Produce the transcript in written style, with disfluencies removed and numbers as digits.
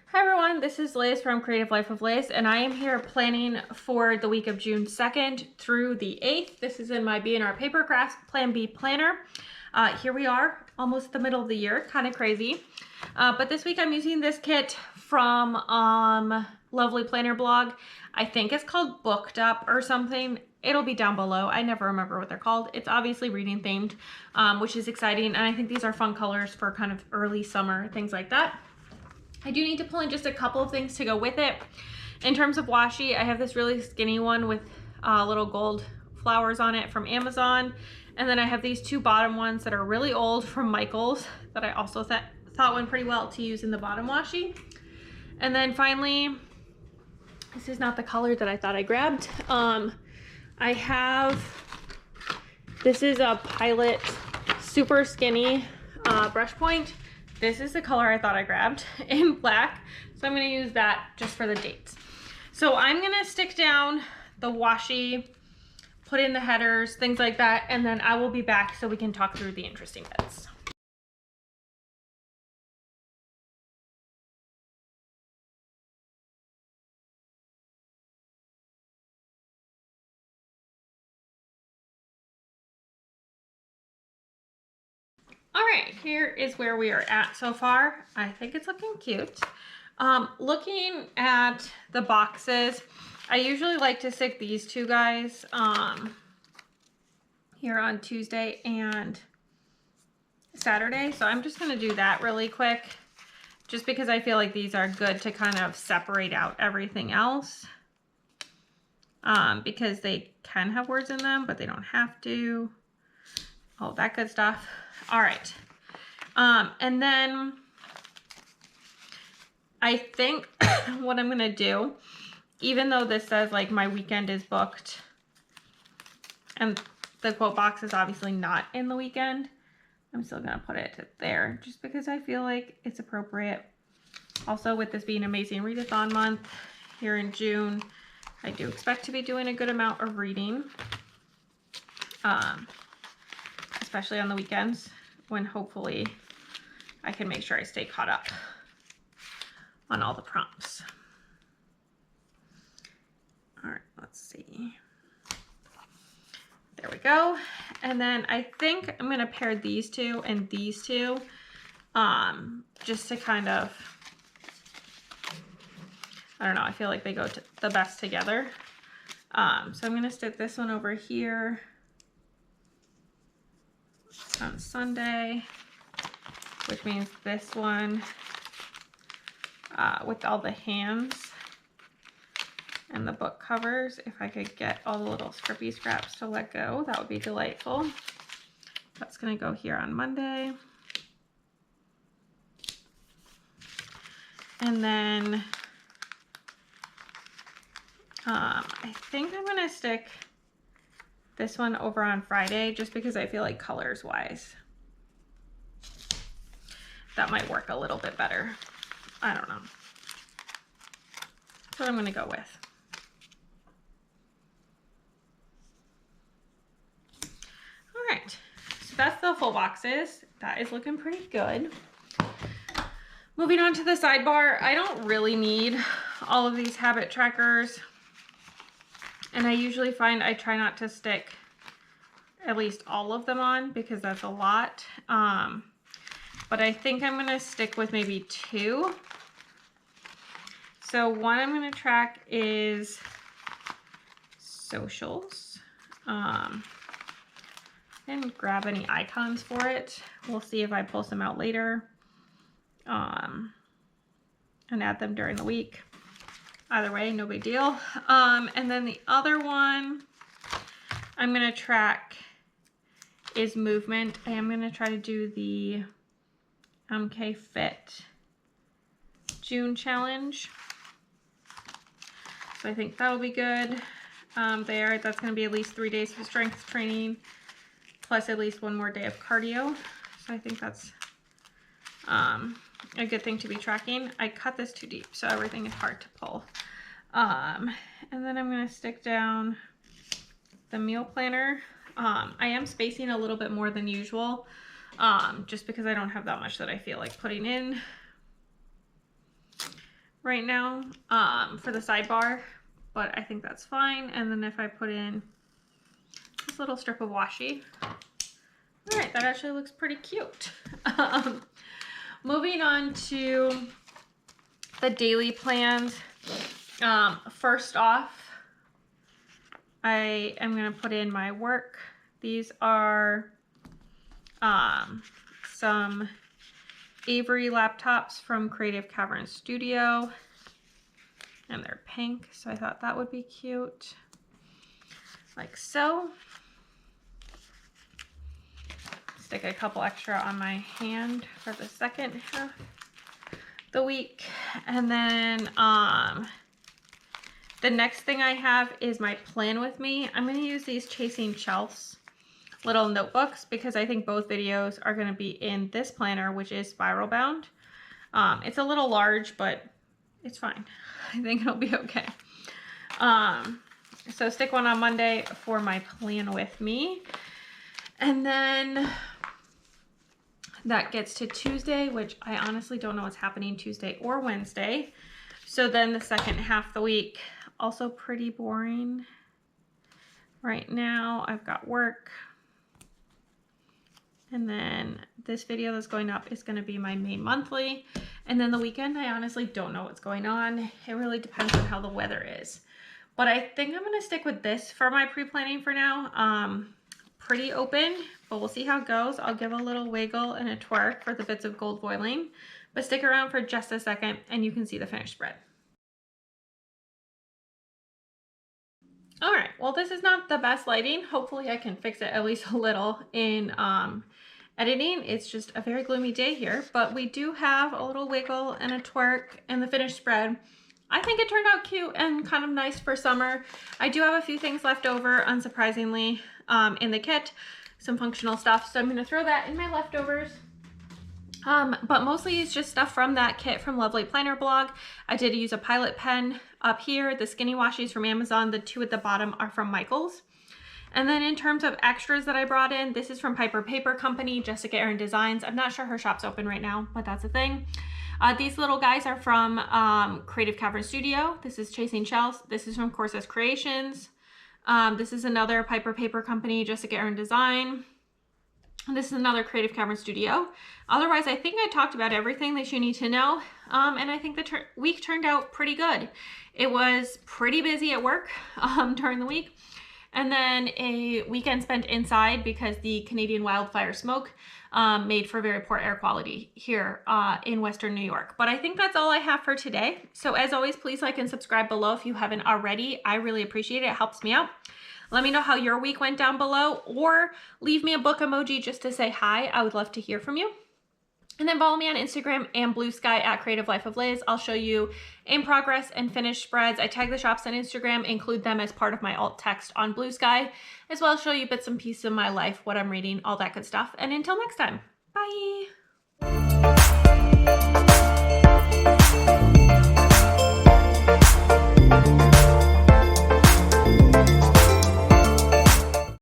Hi everyone, this is Liz from Creative Life of Liz, and I am here planning for the week of June 2nd through the 8th. This is in my B&R Paper Crafts Plan B planner. Here we are, almost the middle of the year, kind of crazy. But this week I'm using this kit from Lovely Planner blog. I think it's called Booked Up or something. It'll be down below. I never remember what they're called. It's obviously reading themed, which is exciting. And I think these are fun colors for kind of early summer, things like that. I do need to pull in just a couple of things to go with it. In terms of washi, I have this really skinny one with little gold flowers on it from Amazon. And then I have these two bottom ones that are really old from Michaels that I also thought went pretty well to use in the bottom washi. And then finally, this is not the color that I thought I grabbed. I have, this is a Pilot super skinny brush point. This is the color I thought I grabbed in black. So I'm gonna use that just for the dates. So I'm gonna stick down the washi, put in the headers, things like that, and then I will be back so we can talk through the interesting bits. All right, here is where we are at so far. I think it's looking cute. Looking at the boxes, I usually like to stick these two guys here on Tuesday and Saturday. So I'm just gonna do that really quick, just because I feel like these are good to kind of separate out everything else. Because they can have words in them, but they don't have to. All that good stuff. All right. And then I think what I'm gonna do, even though this says like my weekend is booked and the quote box is obviously not in the weekend, I'm still gonna put it there just because I feel like it's appropriate. Also, with this being Amazing Readathon month here in June, I do expect to be doing a good amount of reading, especially on the weekends when hopefully I can make sure I stay caught up on all the prompts. All right, let's see. There we go. And then I think I'm gonna pair these two and these two just to kind of, I don't know, I feel like they go the best together. So I'm gonna stick this one over here on Sunday, which means this one with all the hands and the book covers. If I could get all the little scrippy scraps to let go, that would be delightful. That's gonna go here on Monday. And then I think I'm gonna stick this one over on Friday just because I feel like colors wise that might work a little bit better. I don't know. That's what I'm gonna go with. All right, so that's the full boxes. That is looking pretty good. Moving on to the sidebar, I don't really need all of these habit trackers. And I usually find I try not to stick at least all of them on because that's a lot. But I think I'm gonna stick with maybe two. So one I'm gonna track is socials. I didn't grab any icons for it. We'll see if I pull some out later and add them during the week. Either way, no big deal. And then the other one I'm gonna track is movement. I am gonna try to do the MK Fit June challenge. So I think that'll be good. That's gonna be at least 3 days of strength training, plus at least one more day of cardio. So I think that's a good thing to be tracking. I cut this too deep, so everything is hard to pull. And then I'm gonna stick down the meal planner. I am spacing a little bit more than usual, just because I don't have that much that I feel like putting in right now for the sidebar, but I think that's fine. And then if I put in this little strip of washi, all right, that actually looks pretty cute. Moving on to the daily plans. First off, I am going to put in my work. These are some Avery laptops from Creative Cavern Studio, and they're pink, so I thought that would be cute, like so. Stick a couple extra on my hand for the second half of the week. And then the next thing I have is my plan with me. I'm going to use these Chasing Shelves little notebooks because I think both videos are going to be in this planner, which is spiral bound. It's a little large, but it's fine. I think it'll be okay. So stick one on Monday for my plan with me. And then that gets to Tuesday, which I honestly don't know what's happening Tuesday or Wednesday. So then the second half of the week, also pretty boring. Right now I've got work. And then this video that's going up is going to be my May monthly. And then the weekend, I honestly don't know what's going on. It really depends on how the weather is. But I think I'm going to stick with this for my pre-planning for now. Pretty open, but we'll see how it goes. I'll give a little wiggle and a twerk for the bits of gold foiling, but stick around for just a second and you can see the finished spread. All right, well, this is not the best lighting. Hopefully I can fix it at least a little in editing. It's just a very gloomy day here, but we do have a little wiggle and a twerk in the finished spread. I think it turned out cute and kind of nice for summer. I do have a few things left over, unsurprisingly, in the kit, some functional stuff. So I'm going to throw that in my leftovers. But mostly it's just stuff from that kit from Lovely Planner blog. I did use a Pilot pen up here. The skinny washies from Amazon. The two at the bottom are from Michaels. And then in terms of extras that I brought in, this is from Piper Paper Company, Jessica Erin Designs. I'm not sure her shop's open right now, but that's a thing. These little guys are from Creative Cavern Studio. This is Chasing Shelves. This is from Corsas Creations. This is another Piper Paper Company, Jessica Erin Design. This is another Creative Cavern Studio. Otherwise, I think I talked about everything that you need to know. And I think the week turned out pretty good. It was pretty busy at work during the week. And then a weekend spent inside because the Canadian wildfire smoke made for very poor air quality here in Western New York. But I think that's all I have for today. So as always, please like and subscribe below if you haven't already. I really appreciate it. It helps me out. Let me know how your week went down below, or leave me a book emoji just to say hi. I would love to hear from you. And then follow me on Instagram and Blue Sky at Creative Life of Liz. I'll show you in progress and finished spreads. I tag the shops on Instagram, include them as part of my alt text on Blue Sky, as well as show you bits and pieces of my life, what I'm reading, all that good stuff. And until next time, bye.